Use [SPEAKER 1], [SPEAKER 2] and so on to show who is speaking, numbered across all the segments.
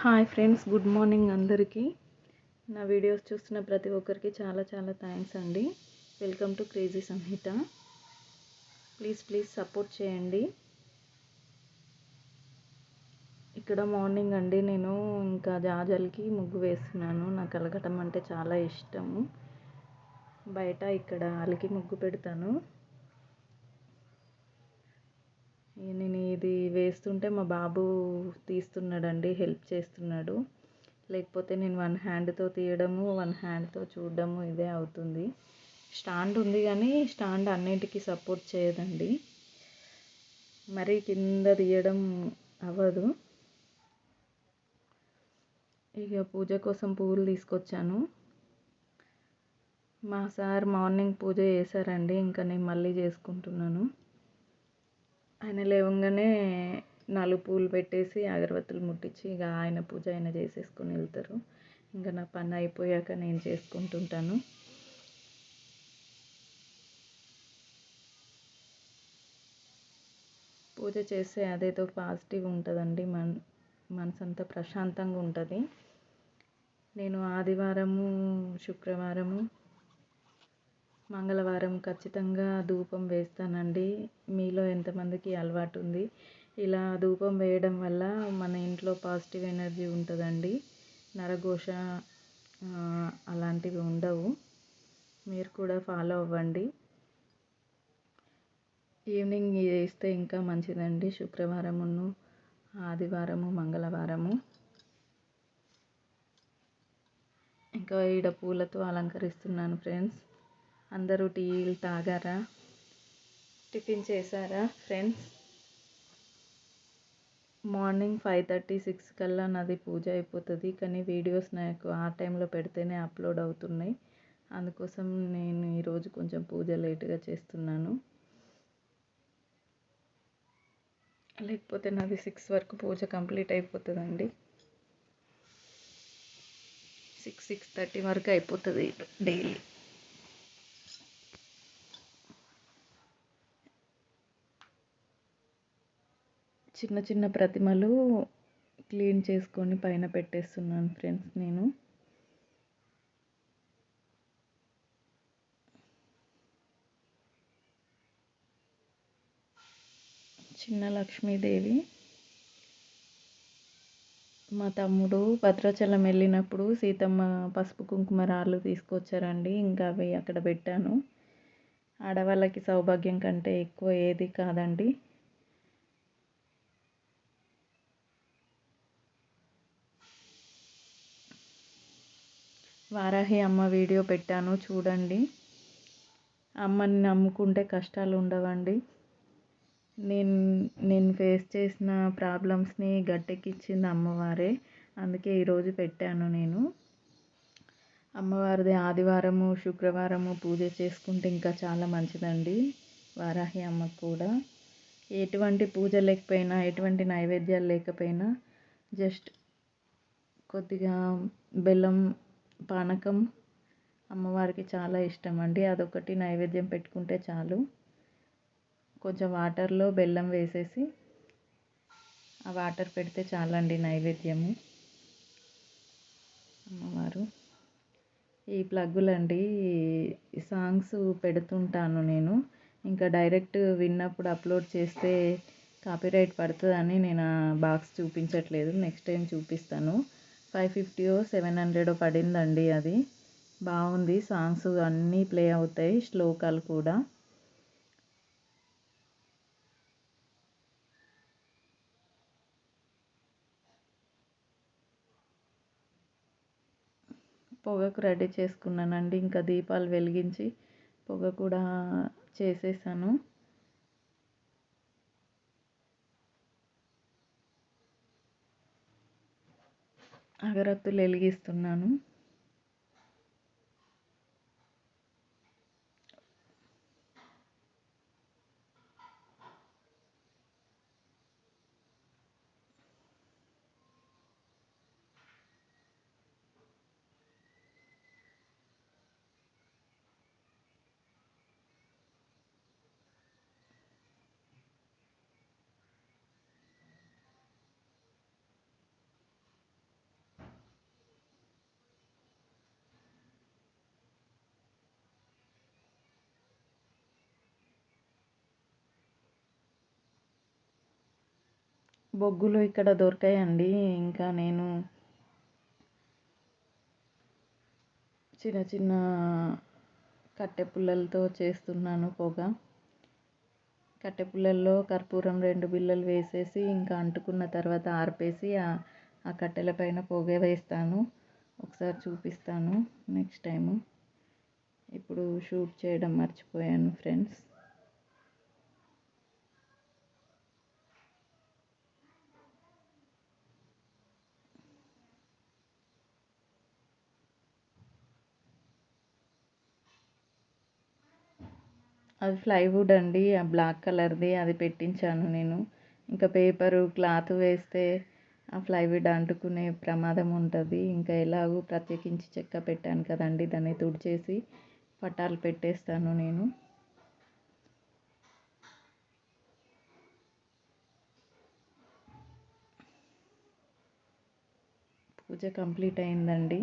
[SPEAKER 1] Hi friends, good morning అందరికీ. నా videos చూస్తున్న ప్రతి ఒక్కరికి చాలా చాలా థ్యాంక్స్ అండి. Welcome to crazy Samhitha. Please support చేయండి. ఇక్కడ మార్నింగ్ అండి, నేను ఇంకా జాజలకి ముగ్గు వేస్తున్నాను. నాకు అలకటం అంటే చాలా ఇష్టము. బయట ఇక్కడ అలికి ముగ్గు పెడతాను. నేను ఇది వేస్తుంటే మా బాబు తీస్తున్నాడండి, హెల్ప్ చేస్తున్నాడు. లేకపోతే నేను వన్ హ్యాండ్తో తీయడము, వన్ హ్యాండ్తో చూడడము ఇదే అవుతుంది. స్టాండ్ ఉంది కానీ స్టాండ్ అన్నింటికి సపోర్ట్ చేయదండి, మరీ కింద తీయడం అవ్వదు. ఇక పూజ కోసం పువ్వులు తీసుకొచ్చాను. మా సార్ మార్నింగ్ పూజ చేశారండి, ఇంకా నేను మళ్ళీ చేసుకుంటున్నాను. ఆయన లేవగానే 4 పూలు పెట్టేసి అగరబత్తులు ముట్టించి ఇక ఆయన పూజ ఆయన చేసేసుకొని వెళ్తారు. ఇంకా నా పని అయిపోయాక నేను చేసుకుంటుంటాను. పూజ చేస్తే అదేదో పాజిటివ్ ఉంటుందండి, మనసు అంతా ప్రశాంతంగా ఉంటుంది. నేను ఆదివారము, శుక్రవారము, మంగళవారం ఖచ్చితంగా ధూపం వేస్తానండి. మీలో ఎంతమందికి అలవాటు ఉంది? ఇలా ధూపం వేయడం వల్ల మన ఇంట్లో పాజిటివ్ ఎనర్జీ ఉంటుందండి. నరఘోష అలాంటివి ఉండవు. మీరు కూడా ఫాలో అవ్వండి. ఈవినింగ్ వేస్తే ఇంకా మంచిదండి. శుక్రవారమును, ఆదివారము, మంగళవారము. ఇంకా ఈడ పూలతో అలంకరిస్తున్నాను ఫ్రెండ్స్. అందరూ టీలు తాగారా? టిఫిన్ చేశారా ఫ్రెండ్స్? మార్నింగ్ 5:30, 6 కల్లా నాది పూజ అయిపోతుంది. కానీ వీడియోస్ నాకు ఆ టైంలో పెడితేనే అప్లోడ్ అవుతున్నాయి. అందుకోసం నేను ఈరోజు కొంచెం పూజ లేటుగా చేస్తున్నాను. లేకపోతే నాది 6 వరకు పూజ కంప్లీట్ అయిపోతుందండి. 6:30 వరకు అయిపోతుంది డైలీ. చిన్న చిన్న ప్రతిమలు క్లీన్ చేసుకొని పైన పెట్టేస్తున్నాను ఫ్రెండ్స్. నేను చిన్న లక్ష్మీదేవి. మా తమ్ముడు భద్రాచలం వెళ్ళినప్పుడు సీతమ్మ పసుపు కుంకుమ రాళ్ళు తీసుకొచ్చారండి. ఇంకా అవి అక్కడ పెట్టాను. ఆడవాళ్ళకి సౌభాగ్యం కంటే ఎక్కువ ఏది కాదండి. వారాహి అమ్మ వీడియో పెట్టాను, చూడండి. అమ్మని నమ్ముకుంటే కష్టాలు ఉండవండి. నేను ఫేస్ చేసిన ప్రాబ్లమ్స్ని గట్టెక్కించింది అమ్మవారే. అందుకే ఈరోజు పెట్టాను నేను. అమ్మవారిది ఆదివారము, శుక్రవారము పూజ చేసుకుంటే ఇంకా చాలా మంచిదండి. వారాహి అమ్మకు కూడా ఎటువంటి పూజ లేకపోయినా, ఎటువంటి నైవేద్యాలు లేకపోయినా జస్ట్ కొద్దిగా బెల్లం పానకం అమ్మవారికి చాలా ఇష్టం అండి. అదొకటి నైవేద్యం పెట్టుకుంటే చాలు. కొంచెం వాటర్లో బెల్లం వేసేసి ఆ వాటర్ పెడితే చాలండి నైవేద్యము. అమ్మవారు ఈ ప్లగ్గులండి, సాంగ్స్ పెడుతుంటాను నేను. ఇంకా డైరెక్ట్ విన్నప్పుడు అప్లోడ్ చేస్తే కాపీరైట్ పడుతుందని నేను ఆ బాక్స్ చూపించట్లేదు. నెక్స్ట్ టైం చూపిస్తాను. 550 700 పడిందండి. అది బాగుంది. సాంగ్స్ అన్నీ ప్లే అవుతాయి, శ్లోకాలు కూడా. పొగకు రెడీ చేసుకున్నానండి. ఇంకా దీపాలు వెలిగించి పొగ కూడా చేసేసాను. అగరత్తులు వెలిగిస్తున్నాను. బొగ్గులు ఇక్కడ దొరకాయండి. ఇంకా నేను చిన్న చిన్న కట్టె పుల్లలతో చేస్తున్నాను పొగ. కట్టె పుల్లల్లో కర్పూరం 2 బిళ్ళలు వేసేసి ఇంకా అంటుకున్న తర్వాత ఆర్పేసి ఆ కట్టెల పైన పొగ వేస్తాను. ఒకసారి చూపిస్తాను నెక్స్ట్ టైము. ఇప్పుడు షూట్ చేయడం మర్చిపోయాను ఫ్రెండ్స్. అది ప్లైవుడ్ అండి, ఆ బ్లాక్ కలర్ది. అది పెట్టించాను నేను. ఇంకా పేపరు క్లాత్ వేస్తే ఆ ప్లైవుడ్ అంటుకునే ప్రమాదం ఉంటుంది. ఇంకా ఎలాగో ప్రత్యేకించి చెక్క పెట్టాను కదండి, దాన్ని తుడిచేసి పటాలు పెట్టేస్తాను నేను. పూజ కంప్లీట్ అయిందండి.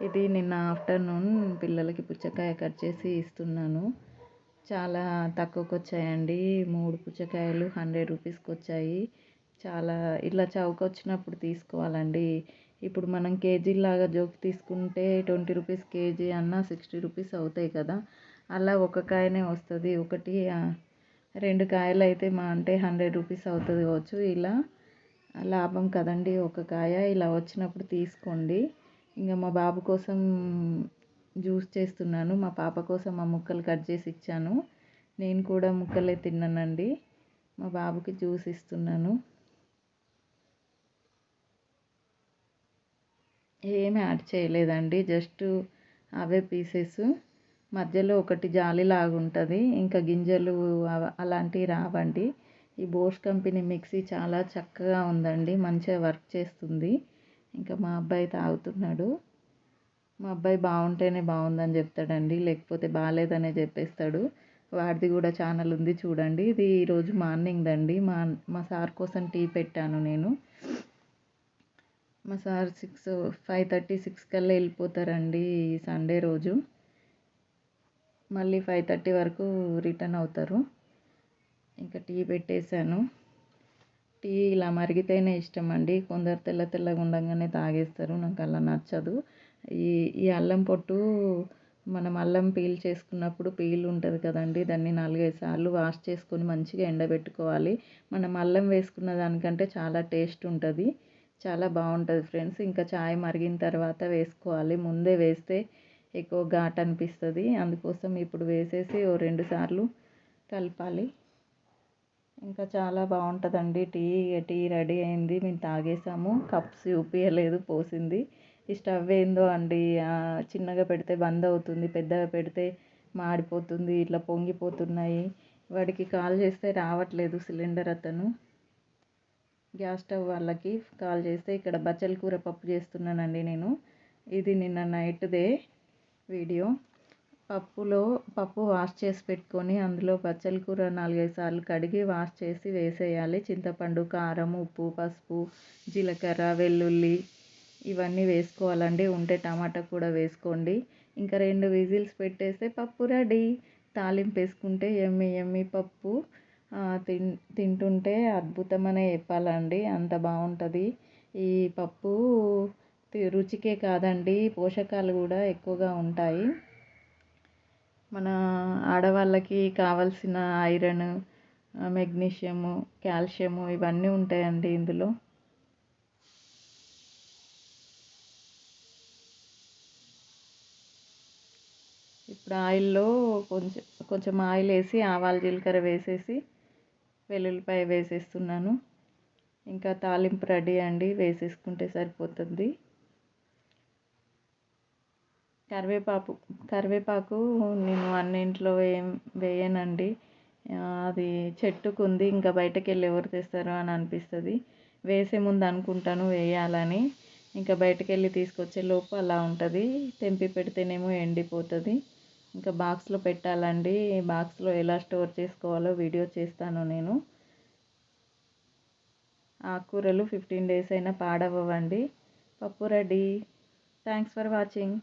[SPEAKER 1] ఇది నిన్న ఆఫ్టర్నూన్ పిల్లలకి పుచ్చకాయ కట్ చేసి ఇస్తున్నాను. చాలా తక్కువకి వచ్చాయండి. 3 పుచ్చకాయలు 100 రూపీస్కి వచ్చాయి. చాలా ఇట్లా చౌక వచ్చినప్పుడు తీసుకోవాలండి. ఇప్పుడు మనం కేజీలాగా జోకి తీసుకుంటే 20 రూపీస్ కేజీ అన్న 60 రూపీస్ అవుతాయి కదా. అలా ఒక కాయనే వస్తుంది. 2 కాయలు అయితే మా అంటే 100 రూపీస్ అవుతుంది కావచ్చు. ఇలా లాభం కదండి ఒక కాయ. ఇలా వచ్చినప్పుడు తీసుకోండి. ఇంకా మా బాబు కోసం జ్యూస్ చేస్తున్నాను. మా పాప కోసం ఆ ముక్కలు కట్ చేసి ఇచ్చాను. నేను కూడా ముక్కలే తిన్నానండి. మా బాబుకి జ్యూస్ ఇస్తున్నాను. ఏమి యాడ్ చేయలేదండి, జస్ట్ అవే పీసెస్. మధ్యలో ఒకటి జాలిలాగా ఉంటుంది, ఇంకా గింజలు అలాంటివి రావండి. ఈ బోస్ కంపెనీ మిక్సీ చాలా చక్కగా ఉందండి, మంచిగా వర్క్ చేస్తుంది. ఇంకా మా అబ్బాయి తాగుతున్నాడు. మా అబ్బాయి బాగుంటేనే బాగుందని చెప్తాడండి, లేకపోతే బాగాలేదనే చెప్పేస్తాడు. వాడిది కూడా ఛానల్ ఉంది చూడండి. ఇది ఈరోజు మార్నింగ్ అండి. మా సార్ కోసం టీ పెట్టాను నేను. మా సార్ 5:30, 6 కల్లా వెళ్ళిపోతారండి సండే రోజు. మళ్ళీ 5:30 వరకు రిటర్న్ అవుతారు. ఇంకా టీ పెట్టేశాను. టీ ఇలా మరిగితేనే ఇష్టం అండి. కొందరు తెల్లగా ఉండగానే తాగేస్తారు, నాకు అలా నచ్చదు. ఈ అల్లం పొట్టు మనం అల్లం పీల్ చేసుకున్నప్పుడు పీల్ ఉంటుంది కదండి, దాన్ని 4-5 సార్లు వాష్ చేసుకొని మంచిగా ఎండబెట్టుకోవాలి. మనం అల్లం వేసుకున్న దానికంటే చాలా టేస్ట్ ఉంటుంది, చాలా బాగుంటుంది ఫ్రెండ్స్. ఇంకా చాయ్ మరిగిన తర్వాత వేసుకోవాలి. ముందే వేస్తే ఎక్కువ ఘాటు అనిపిస్తుంది. అందుకోసం ఇప్పుడు వేసేసి 2 సార్లు కలపాలి. ఇంకా చాలా బాగుంటుందండి. టీ రెడీ అయింది, మేము తాగేసాము. కప్స్ చూపించలేదు, పోసింది. ఈ స్టవ్ ఏందో అండి, చిన్నగా పెడితే బంద్ అవుతుంది, పెద్దగా పెడితే మాడిపోతుంది, ఇట్లా పొంగిపోతున్నాయి. వాడికి కాల్ చేస్తే రావట్లేదు సిలిండర్ అతను. గ్యాస్ స్టవ్ వాళ్ళకి కాల్ చేస్తే ఇక్కడ బచ్చల కూర పప్పు చేస్తున్నానండి నేను. ఇది నిన్న నైట్దే వీడియో. పప్పు వాష్ చేసి పెట్టుకొని అందులో బచ్చల కూర 4-5 సార్లు కడిగి వాష్ చేసి వేసేయాలి. చింతపండు, కారం, ఉప్పు, పసుపు, జీలకర్ర, వెల్లుల్లి ఇవన్నీ వేసుకోవాలండి. ఉంటే టమాటా కూడా వేసుకోండి. ఇంకా 2 విజిల్స్ పెట్టేస్తే పప్పు రెడీ. తాలింపు వేసుకుంటే ఎమ్మి పప్పు తింటుంటే అద్భుతమనే చెప్పాలండి, అంత బాగుంటుంది. ఈ పప్పు రుచికే కాదండి, పోషకాలు కూడా ఎక్కువగా ఉంటాయి. మన ఆడవాళ్ళకి కావాల్సిన ఐరన్, మెగ్నీషియము, కాల్షియము ఇవన్నీ ఉంటాయండి ఇందులో. ఇప్పుడు ఆయిల్లో కొంచెం ఆయిల్ వేసి ఆవాలు జీలకర్ర వేసేసి వెల్లుల్లిపాయ వేసేస్తున్నాను. ఇంకా తాలింపు రెడీ అండి, వేసేసుకుంటే సరిపోతుంది. కరివేపాకు నేను అన్నింట్లో ఏం వేయనండి. అది చెట్టుకుంది, ఇంకా బయటకు వెళ్ళి ఎవరు తెస్తారో అని అనిపిస్తుంది. వేసే ముందు అనుకుంటాను వేయాలని, ఇంకా బయటకు వెళ్ళి తీసుకొచ్చే లోపు అలా ఉంటుంది. తెంపి పెడితేనేమో ఎండిపోతుంది. ఇంకా బాక్స్లో పెట్టాలండి. బాక్స్లో ఎలా స్టోర్ చేసుకోవాలో వీడియో చేస్తాను నేను. ఆకుకూరలు 15 డేస్ అయినా పాడవ్వండి. పప్పు రెడీ. Thanks for watching.